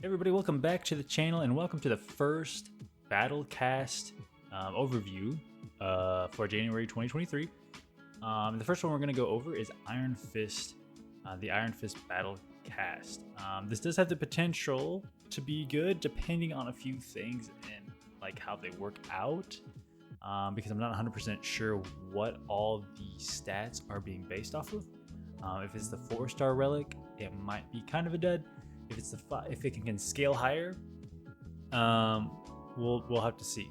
Everybody, welcome back to the channel and welcome to the first battle cast overview for January 2023. The first one we're going to go over is Iron Fist, the Iron Fist battle cast. This does have the potential to be good depending on a few things and like how they work out, because I'm not 100% sure what all the stats are being based off of. If it's the 4-star relic, it might be kind of a dud. If it's if it can scale higher, we'll have to see.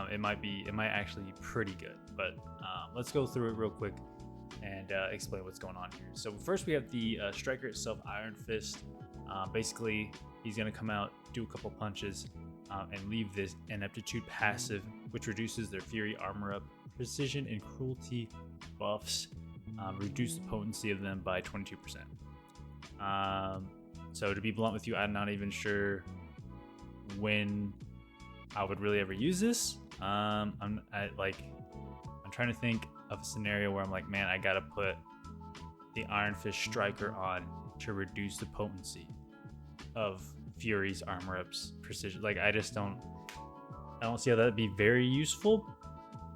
It might actually be pretty good. But let's go through it real quick and explain what's going on here. So first we have the striker itself, Iron Fist. Basically, he's gonna come out, do a couple punches, and leave this ineptitude passive, which reduces their fury, armor up, precision, and cruelty buffs. Reduce the potency of them by 22%. So to be blunt with you, I'm not even sure when I would really ever use this. I'm trying to think of a scenario where I'm like, man, I gotta put the Iron Fist striker on to reduce the potency of Fury's armor up's precision. Like, I don't see how that'd be very useful.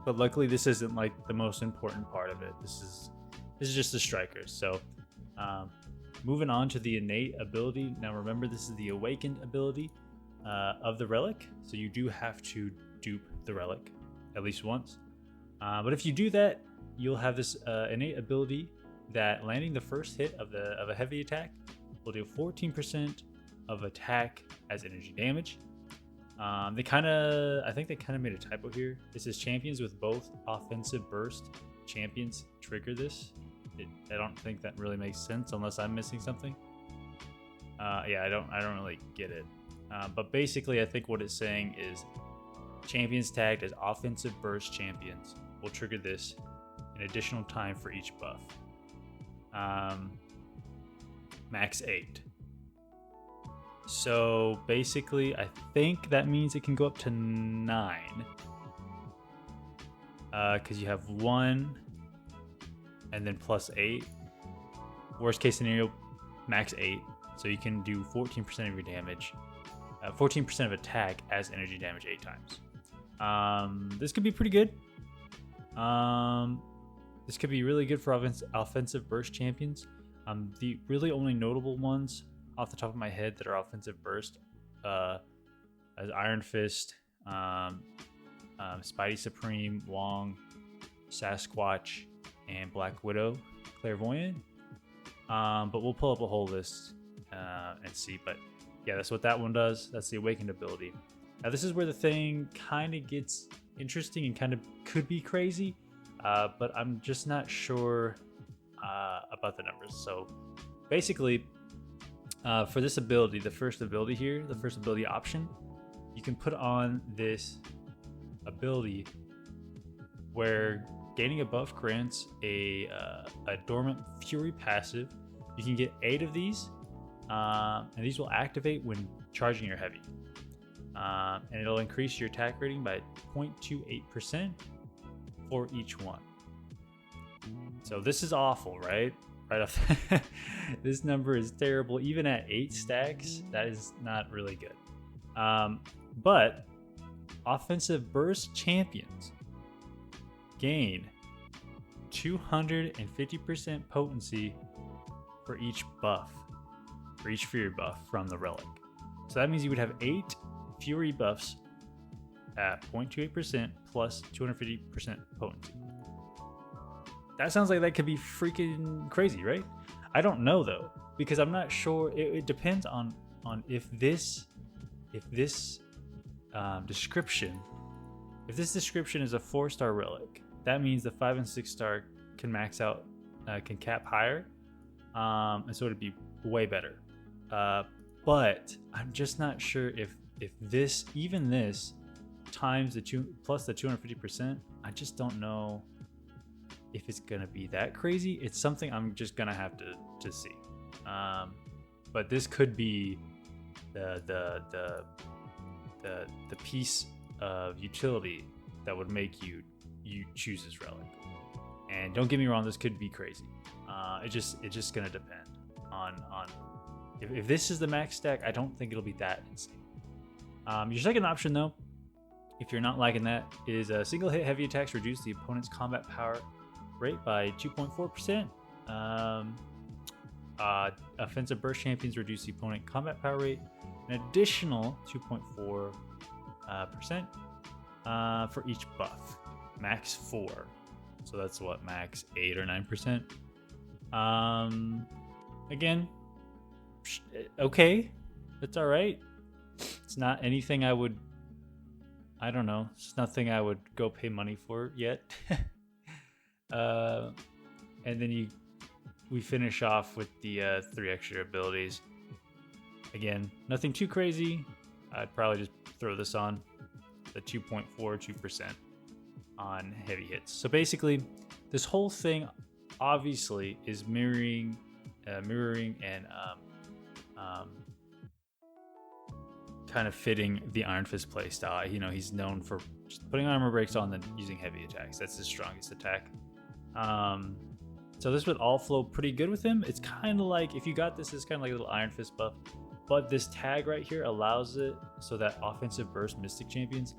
But luckily, this isn't like the most important part of it. This is just the striker. So moving on to the innate ability. Now remember, this is the awakened ability of the relic, so you do have to dupe the relic at least once. But if you do that, you'll have this innate ability that landing the first hit of a heavy attack will do 14% of attack as energy damage. I think they kind of made a typo here. It says champions with both offensive burst champions trigger this. I don't think that really makes sense unless I'm missing something. Yeah, I don't really get it. But basically, I think what it's saying is champions tagged as offensive burst champions will trigger this an additional time for each buff. Max 8. So basically, I think that means it can go up to 9. Because you have 1 and then plus 8. Worst case scenario, max 8. So you can do 14% of your damage, 14% of attack as energy damage 8 times. This could be pretty good. This could be really good for offensive burst champions. The really only notable ones off the top of my head that are offensive burst, as Iron Fist, Spidey Supreme, Wong, Sasquatch, and Black Widow, Clairvoyant. But we'll pull up a whole list and see. But yeah, that's what that one does. That's the awakened ability. Now this is where the thing kind of gets interesting and kind of could be crazy, but I'm just not sure about the numbers. So basically, for this ability, the first ability here, the first ability option, you can put on this ability where gaining a buff grants a dormant fury passive. You can get 8 of these, and these will activate when charging your heavy. And it'll increase your attack rating by 0.28% for each one. So this is awful, right? Right off, this number is terrible. Even at 8 stacks, that is not really good. But offensive burst champions gain 250% potency for each buff, for each fury buff from the relic. So that means you would have 8 fury buffs at 0.28% plus 250% potency. That sounds like that could be freaking crazy, right? I don't know though, because I'm not sure. It depends on if this description is a 4-star relic. That means the 5 and 6-star can max out, can cap higher, and so it'd be way better. But I'm just not sure if this times the 250%. I just don't know if it's gonna be that crazy. It's something I'm just gonna have to see. But this could be the piece of utility that would make you choose this relic. And don't get me wrong, this could be crazy. It's just gonna depend on if this is the max stack, I don't think it'll be that insane. Your second option, though, if you're not liking that, is a single hit heavy attacks reduce the opponent's combat power rate by 2.4%. Offensive burst champions reduce the opponent combat power rate an additional 2.4% for each buff. Max 4. So that's what, max 8 or 9%. Again, okay, it's all right. It's not anything I don't know. It's nothing I would go pay money for yet. And then we finish off with the 3 extra abilities. Again, nothing too crazy. I'd probably just throw this on the 2.42% on heavy hits. So basically, this whole thing obviously is mirroring and kind of fitting the Iron Fist playstyle. You know, he's known for just putting armor breaks on and using heavy attacks. That's his strongest attack. So this would all flow pretty good with him. It's kind of like, if you got this, it's kind of like a little Iron Fist buff. But this tag right here allows it so that offensive burst Mystic champions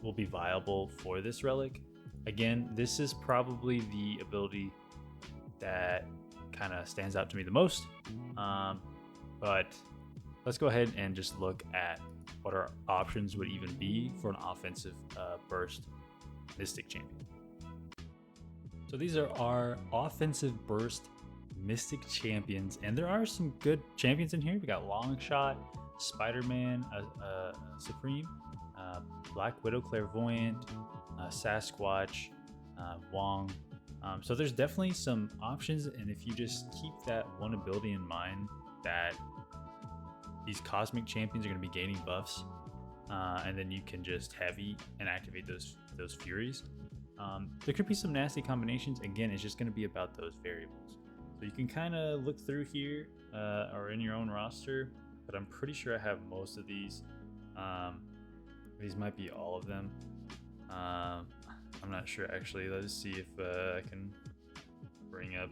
will be viable for this relic. Again, this is probably the ability that kind of stands out to me the most. But let's go ahead and just look at what our options would even be for an offensive burst Mystic champion. So these are our offensive burst Mystic champions, and there are some good champions in here. We got Longshot, Spider-Man, Supreme, Black Widow, Clairvoyant, Sasquatch, Wong. So there's definitely some options, and if you just keep that one ability in mind, that these cosmic champions are going to be gaining buffs, and then you can just heavy and activate those furies. There could be some nasty combinations. Again, it's just going to be about those variables. So you can kind of look through here or in your own roster, but I'm pretty sure I have most of these. These might be all of them. I'm not sure actually. Let's see if I can bring up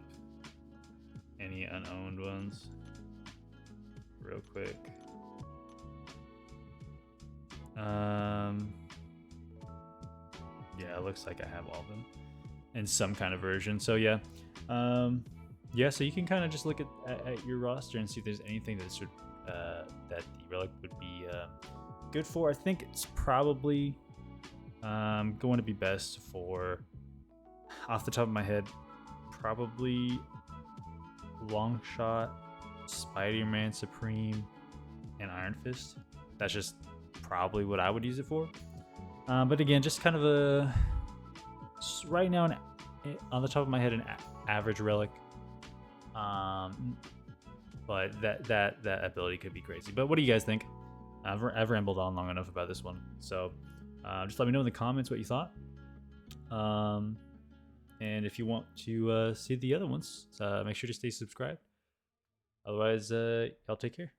any unowned ones real quick. Yeah, it looks like I have all of them in some kind of version. So yeah. Yeah, so you can kind of just look at your roster and see if there's anything that the relic would be good for. I think it's probably going to be best for, off the top of my head, probably Longshot, Spider-Man Supreme, and Iron Fist. That's just probably what I would use it for. But again, just kind of right now, on the top of my head, an average relic. But that ability could be crazy. But what do you guys think? I've rambled on long enough about this one, so just let me know in the comments what you thought. And if you want to see the other ones, make sure to stay subscribed. Otherwise, y'all take care.